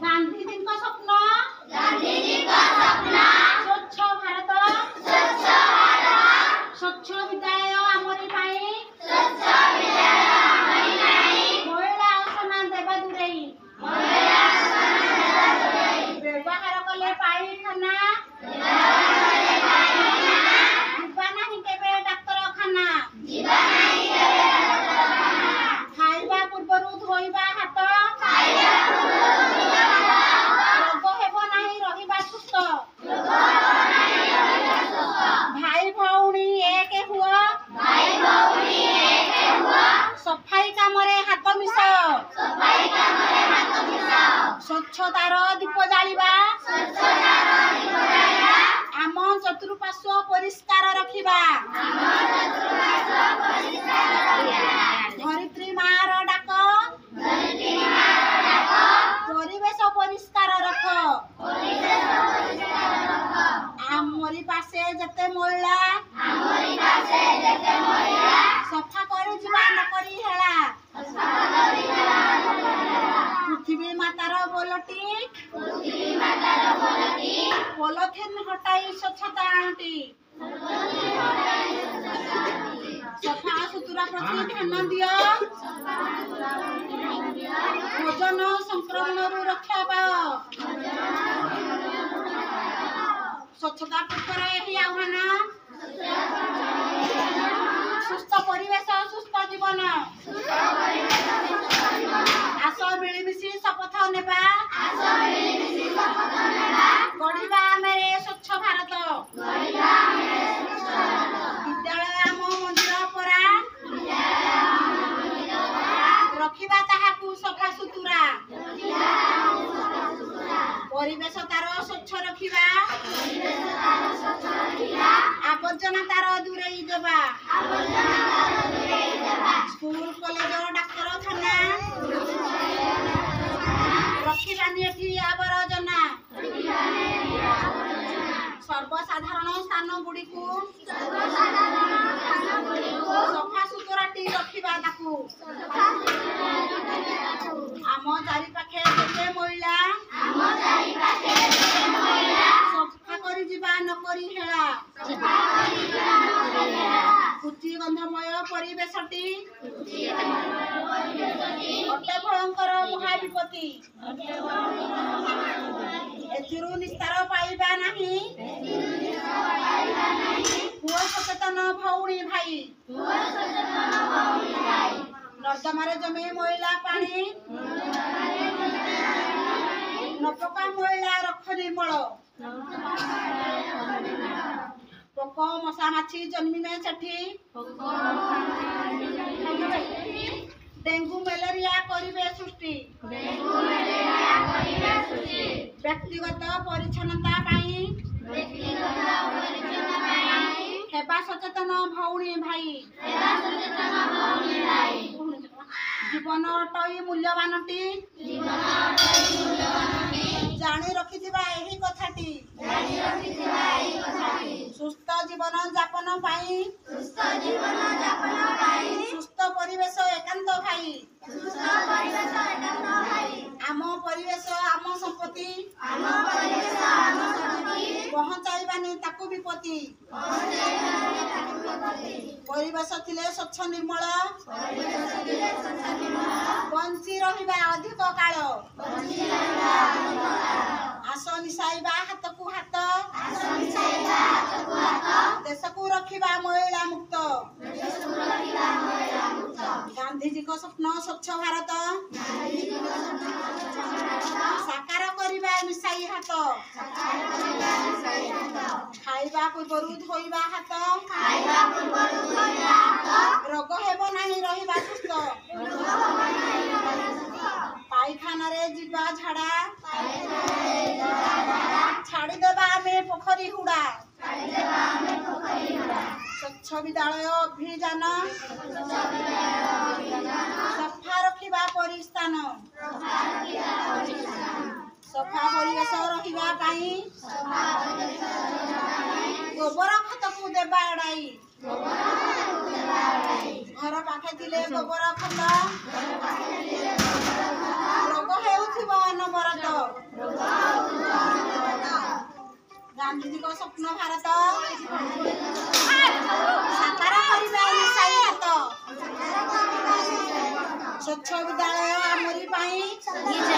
गांधीजी का सपना स्वच्छ भारत स्वच्छ विद्यालय आमरी पाई महिला आसना देवा दूरेई व्यवहार कले पाई खाना जीवा नहीं केबे डाक्तरखाना खाइबा पूर्वरु धोइबा हाथ रोग हेब नहीं रहिबा सुस्थ भाई भौणी एक हुआ सफाई कामरे हाथ मिस स्वच्छतार दीप जालिबा आम चतुर्पार्श्व परिष्कार रखिबा धरित्री मार डाक परिवेश परिष्कार रख आमरी पासे जते महिला सफा करी जीवा न करी हेला पृथ्वी मातार बोलटी पॉलिथिन हटाई स्वच्छता आंटी सफा सुतुरा प्रति ध्यान दियो भोजन संक्रमण रक्षा पाओ स्वच्छता पक्षर यही आह्वान सुस्थ परिवेश सुस्थ जीवन आस मिलिमिशि शपथ नेबा गढ़िबा आमे स्वच्छ भारत विद्यालय आम मंदिर परा रखिबा ताहाकु सफा सुतुरा परिवेश तार स्वच्छ रखिबा आवर्जना तार दूरेई देबा स्कूल कॉलेज डाक्तरखाना रखिबानी एठी आवर्जना सर्वसाधारण स्थान गुड़ी को सफा सुतुरा टी रखिबा ताकू आम चारि पाखे जेते महिला सफा करी जीवा न करी हेला कुची गंधमय परिवेशटी अटे भयंकर महाविपत्ति एथिरु निस्तार पाइबा नहीं हुआ सचेतन भौणी भाई नर्दमारे जमे महिला पानी नपका महिला रख निर्मल पोक मशा माछी जन्मिने सेठी डेंगू मलेरिया करिवे सृष्टि व्यक्तिगत परिच्छन्नता पाई हेबा सचेतन भौणी भाई जीवन अटई मूल्यवानटी जानी रखिथिबा एही कथाटी सुस्थ जीवन यापन पाई सुस्थ परिवेश एकांत भाई आम परिवेश आम संपत्ति पहुंचाइबानी ताकू विपत्ति परिवेश थिले स्वच्छ निर्मल बंची रहिबा अधिक काल आस मिसाइबा हाथ को हाथ देश को रखिबा महिला मुक्त गांधीजी को स्वप्न स्वच्छ भारत साकार करिबा मिसाई हाथ खाइबा पूर्वरु धोइबा हाथ रोग हेब नहीं रहिबा सुस्थ पायखाना रे जीवा झाड़ा छाड़ी देबा आमे पोखरी हुड़ा स्वच्छ विद्यालय अभियान सफा रखिबा परिस्थान सफा परिवेश रहिबा पाई गोबर खत को देबा एड़ाई घर पाखे थिले गोबर खत रोग हेउ गांधी को स्वप्न भारत साकार करिबा निशाई हाथ स्वच्छ विद्यालय आमरी पाई